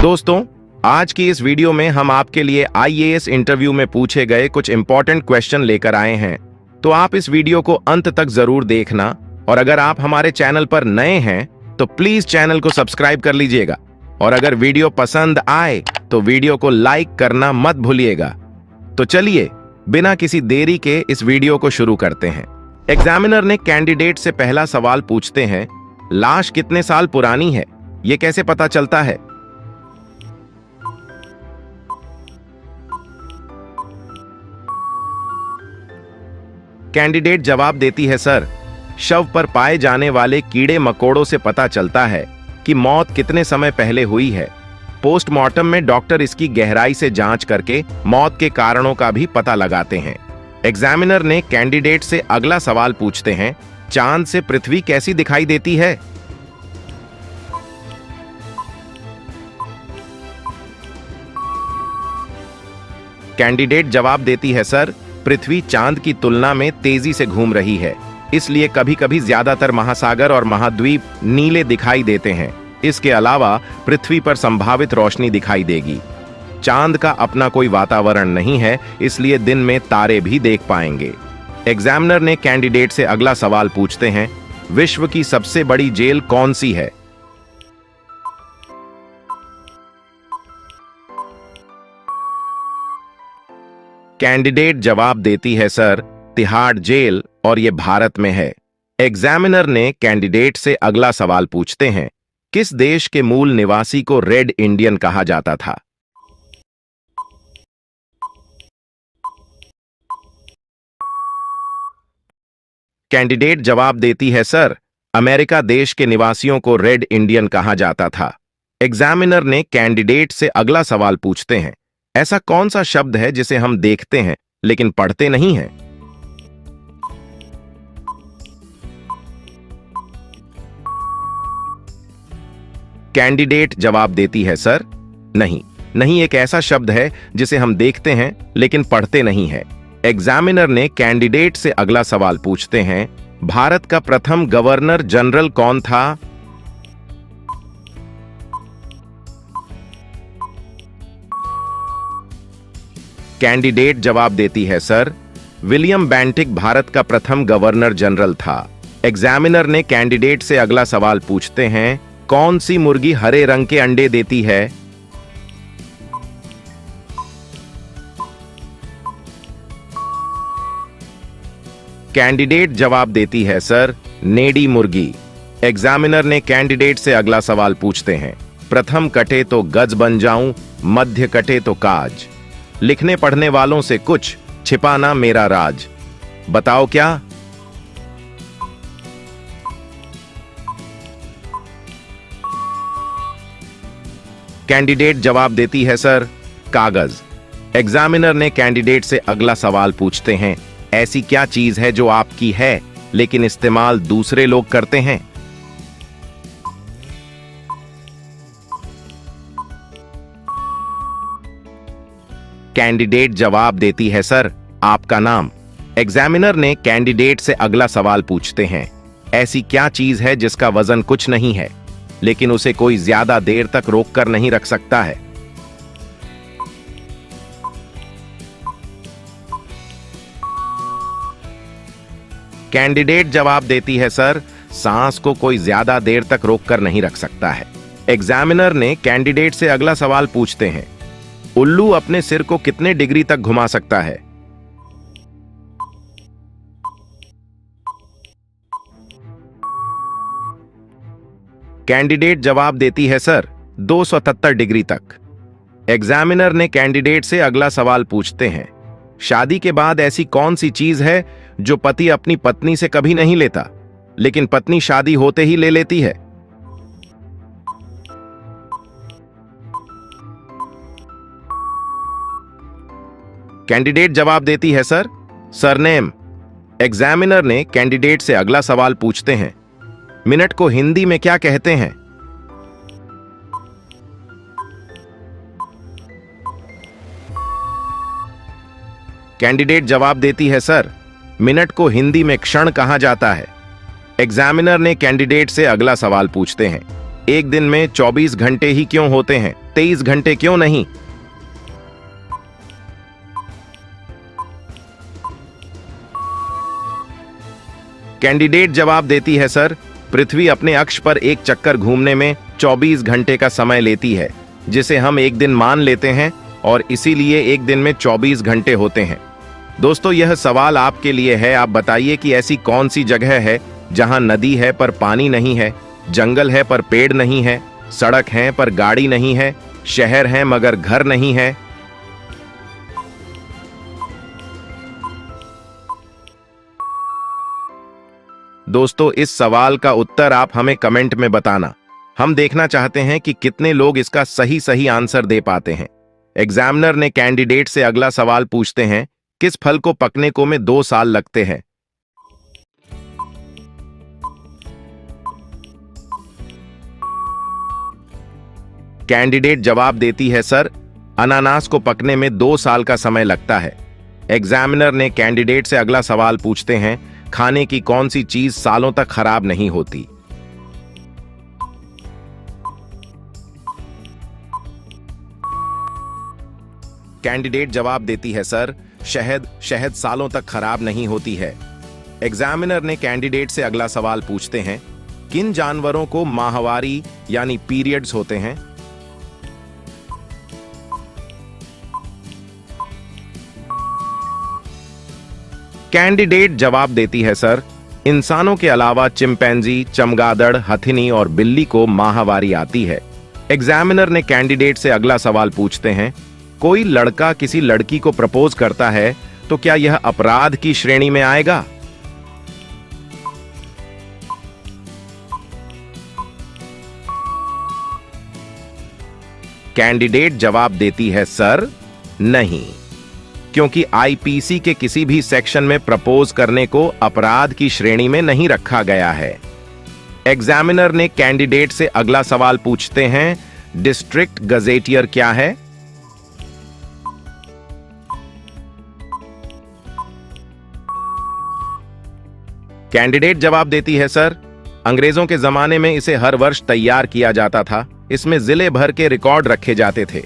दोस्तों, आज की इस वीडियो में हम आपके लिए आईएएस इंटरव्यू में पूछे गए कुछ इंपॉर्टेंट क्वेश्चन लेकर आए हैं, तो आप इस वीडियो को अंत तक जरूर देखना। और अगर आप हमारे चैनल पर नए हैं तो प्लीज चैनल को सब्सक्राइब कर लीजिएगा, और अगर वीडियो पसंद आए तो वीडियो को लाइक करना मत भूलिएगा। तो चलिए बिना किसी देरी के इस वीडियो को शुरू करते हैं। एग्जामिनर ने कैंडिडेट से पहला सवाल पूछते हैं, लाश कितने साल पुरानी है, यह कैसे पता चलता है? कैंडिडेट जवाब देती है, सर, शव पर पाए जाने वाले कीड़े मकोड़ों से पता चलता है कि मौत कितने समय पहले हुई है। पोस्टमार्टम में डॉक्टर इसकी गहराई से जांच करके मौत के कारणों का भी पता लगाते हैं। एग्जामिनर ने कैंडिडेट से अगला सवाल पूछते हैं, चांद से पृथ्वी कैसी दिखाई देती है? कैंडिडेट जवाब देती है, सर, पृथ्वी चांद की तुलना में तेजी से घूम रही है, इसलिए कभी कभी ज्यादातर महासागर और महाद्वीप नीले दिखाई देते हैं। इसके अलावा पृथ्वी पर संभावित रोशनी दिखाई देगी। चांद का अपना कोई वातावरण नहीं है, इसलिए दिन में तारे भी देख पाएंगे। एग्जामिनर ने कैंडिडेट से अगला सवाल पूछते हैं, विश्व की सबसे बड़ी जेल कौन सी है? कैंडिडेट जवाब देती है, सर, तिहाड़ जेल, और यह भारत में है। एग्जामिनर ने कैंडिडेट से अगला सवाल पूछते हैं, किस देश के मूल निवासी को रेड इंडियन कहा जाता था? कैंडिडेट जवाब देती है, सर, अमेरिका देश के निवासियों को रेड इंडियन कहा जाता था। एग्जामिनर ने कैंडिडेट से अगला सवाल पूछते हैं, ऐसा कौन सा शब्द है जिसे हम देखते हैं लेकिन पढ़ते नहीं हैं? कैंडिडेट जवाब देती है, सर, नहीं एक ऐसा शब्द है जिसे हम देखते हैं लेकिन पढ़ते नहीं है। एग्जामिनर ने कैंडिडेट से अगला सवाल पूछते हैं, भारत का प्रथम गवर्नर जनरल कौन था? कैंडिडेट जवाब देती है, सर, विलियम बेंटिक भारत का प्रथम गवर्नर जनरल था। एग्जामिनर ने कैंडिडेट से अगला सवाल पूछते हैं, कौन सी मुर्गी हरे रंग के अंडे देती है? कैंडिडेट जवाब देती है, सर, नेडी मुर्गी। एग्जामिनर ने कैंडिडेट से अगला सवाल पूछते हैं, प्रथम कटे तो गज बन जाऊं, मध्य कटे तो काज, लिखने पढ़ने वालों से कुछ छिपाना मेरा राज, बताओ क्या? कैंडिडेट जवाब देती है, सर, कागज। एग्जामिनर ने कैंडिडेट से अगला सवाल पूछते हैं, ऐसी क्या चीज है जो आपकी है लेकिन इस्तेमाल दूसरे लोग करते हैं? कैंडिडेट जवाब देती है, सर, आपका नाम। एग्जामिनर ने कैंडिडेट से अगला सवाल पूछते हैं, ऐसी क्या चीज है जिसका वजन कुछ नहीं है लेकिन उसे कोई ज्यादा देर तक रोक कर नहीं रख सकता है? कैंडिडेट जवाब देती है, सर, सांस को कोई ज्यादा देर तक रोक कर नहीं रख सकता है। एग्जामिनर ने कैंडिडेट से अगला सवाल पूछते हैं, उल्लू अपने सिर को कितने डिग्री तक घुमा सकता है? कैंडिडेट जवाब देती है, सर, 277 डिग्री तक। एग्जामिनर ने कैंडिडेट से अगला सवाल पूछते हैं, शादी के बाद ऐसी कौन सी चीज है जो पति अपनी पत्नी से कभी नहीं लेता लेकिन पत्नी शादी होते ही ले लेती है? कैंडिडेट जवाब देती है, सर, सरनेम। एग्जामिनर ने कैंडिडेट से अगला सवाल पूछते हैं, मिनट को हिंदी में क्या कहते हैं? कैंडिडेट जवाब देती है, सर, मिनट को हिंदी में क्षण कहा जाता है। एग्जामिनर ने कैंडिडेट से अगला सवाल पूछते हैं, एक दिन में 24 घंटे ही क्यों होते हैं, 23 घंटे क्यों नहीं? कैंडिडेट जवाब देती है, सर, पृथ्वी अपने अक्ष पर एक चक्कर घूमने में 24 घंटे का समय लेती है, जिसे हम एक दिन मान लेते हैं और इसीलिए एक दिन में 24 घंटे होते हैं। दोस्तों, यह सवाल आपके लिए है। आप बताइए कि ऐसी कौन सी जगह है जहां नदी है पर पानी नहीं है, जंगल है पर पेड़ नहीं है, सड़क है पर गाड़ी नहीं है, शहर है मगर घर नहीं है? दोस्तों, इस सवाल का उत्तर आप हमें कमेंट में बताना। हम देखना चाहते हैं कि कितने लोग इसका सही आंसर दे पाते हैं। एग्जामिनर ने कैंडिडेट से अगला सवाल पूछते हैं, किस फल को पकने को में 2 साल लगते हैं? कैंडिडेट जवाब देती है, सर, अनानास को पकने में 2 साल का समय लगता है। एग्जामिनर ने कैंडिडेट से अगला सवाल पूछते हैं, खाने की कौन सी चीज सालों तक खराब नहीं होती? कैंडिडेट जवाब देती है, सर, शहद सालों तक खराब नहीं होती है। एग्जामिनर ने कैंडिडेट से अगला सवाल पूछते हैं, किन जानवरों को माहवारी यानी पीरियड्स होते हैं? कैंडिडेट जवाब देती है, सर, इंसानों के अलावा चिंपैंजी, चमगादड़, हथिनी और बिल्ली को माहवारी आती है। एग्जामिनर ने कैंडिडेट से अगला सवाल पूछते हैं, कोई लड़का किसी लड़की को प्रपोज करता है तो क्या यह अपराध की श्रेणी में आएगा? कैंडिडेट जवाब देती है, सर, नहीं, क्योंकि आईपीसी के किसी भी सेक्शन में प्रपोज करने को अपराध की श्रेणी में नहीं रखा गया है। एग्जामिनर ने कैंडिडेट से अगला सवाल पूछते हैं, डिस्ट्रिक्ट गजेटियर क्या है? कैंडिडेट जवाब देती है, सर, अंग्रेजों के जमाने में इसे हर वर्ष तैयार किया जाता था। इसमें जिले भर के रिकॉर्ड रखे जाते थे।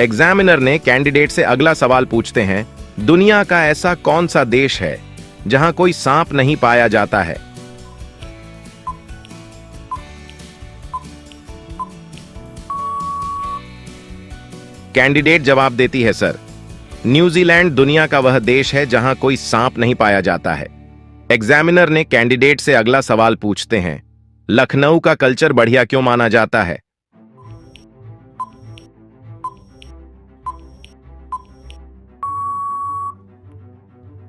एग्जामिनर ने कैंडिडेट से अगला सवाल पूछते हैं, दुनिया का ऐसा कौन सा देश है जहां कोई सांप नहीं पाया जाता है? कैंडिडेट जवाब देती है, सर, न्यूजीलैंड दुनिया का वह देश है जहां कोई सांप नहीं पाया जाता है। एग्जामिनर ने कैंडिडेट से अगला सवाल पूछते हैं, लखनऊ का कल्चर बढ़िया क्यों माना जाता है?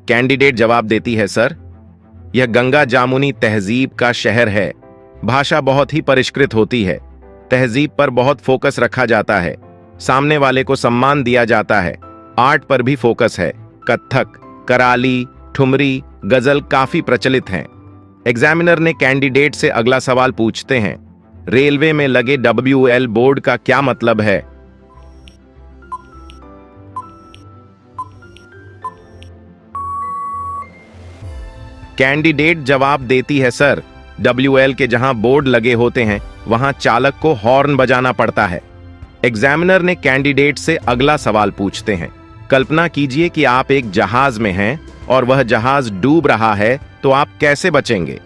कैंडिडेट जवाब देती है, सर, यह गंगा जामुनी तहजीब का शहर है। भाषा बहुत ही परिष्कृत होती है। तहजीब पर बहुत फोकस रखा जाता है। सामने वाले को सम्मान दिया जाता है। आर्ट पर भी फोकस है। कथक, कराली, ठुमरी, गजल काफी प्रचलित हैं। एग्जामिनर ने कैंडिडेट से अगला सवाल पूछते हैं, रेलवे में लगे WL बोर्ड का क्या मतलब है? कैंडिडेट जवाब देती है, सर, WL के जहां बोर्ड लगे होते हैं वहां चालक को हॉर्न बजाना पड़ता है। एग्जामिनर ने कैंडिडेट से अगला सवाल पूछते हैं, कल्पना कीजिए कि आप एक जहाज में हैं और वह जहाज डूब रहा है, तो आप कैसे बचेंगे?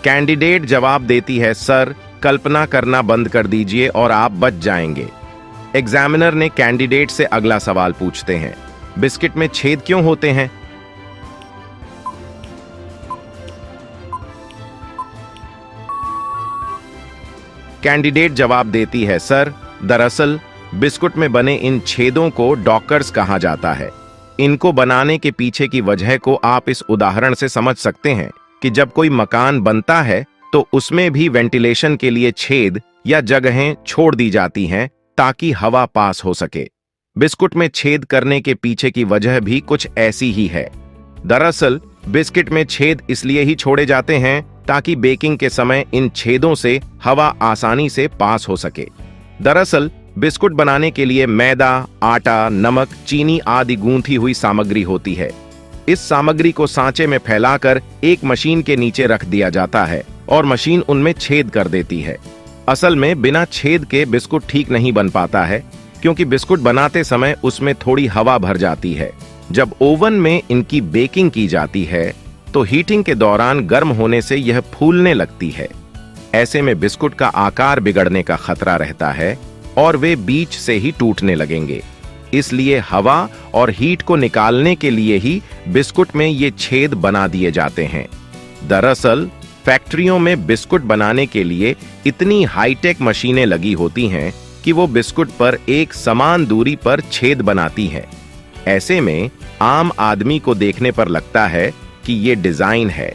कैंडिडेट जवाब देती है, सर, कल्पना करना बंद कर दीजिए और आप बच जाएंगे। एग्जामिनर ने कैंडिडेट से अगला सवाल पूछते हैं, बिस्किट में छेद क्यों होते हैं? कैंडिडेट जवाब देती है, सर, दरअसल बिस्कुट में बने इन छेदों को डॉकर्स कहा जाता है। इनको बनाने के पीछे की वजह को आप इस उदाहरण से समझ सकते हैं कि जब कोई मकान बनता है तो उसमें भी वेंटिलेशन के लिए छेद या जगहें छोड़ दी जाती हैं ताकि हवा पास हो सके। बिस्कुट में छेद करने के पीछे की वजह भी कुछ ऐसी ही है। दरअसल बिस्किट में छेद इसलिए ही छोड़े जाते हैं ताकि बेकिंग के समय इन छेदों से हवा आसानी से पास हो सके। दरअसल बिस्कुट बनाने के लिए मैदा, आटा, नमक, चीनी आदि गूंथी हुई सामग्री होती है। इस सामग्री को सांचे में फैलाकर एक मशीन के नीचे रख दिया जाता है और मशीन उनमें छेद कर देती है। असल में बिना छेद के बिस्कुट ठीक नहीं बन पाता है, क्योंकि बिस्कुट बनाते समय उसमें थोड़ी हवा भर जाती है। जब ओवन में इनकी बेकिंग की जाती है तो हीटिंग के दौरान गर्म होने से यह फूलने लगती है। ऐसे में बिस्कुट का आकार बिगड़ने का खतरा रहता है और वे बीच से ही टूटने लगेंगे। इसलिए हवा और हीट को निकालने के लिए ही बिस्कुट में ये छेद बना दिए जाते हैं। दरअसल फैक्ट्रियों में बिस्कुट बनाने के लिए इतनी हाईटेक मशीनें लगी होती हैं कि वो बिस्कुट पर एक समान दूरी पर छेद बनाती हैं। ऐसे में आम आदमी को देखने पर लगता है कि ये डिजाइन है,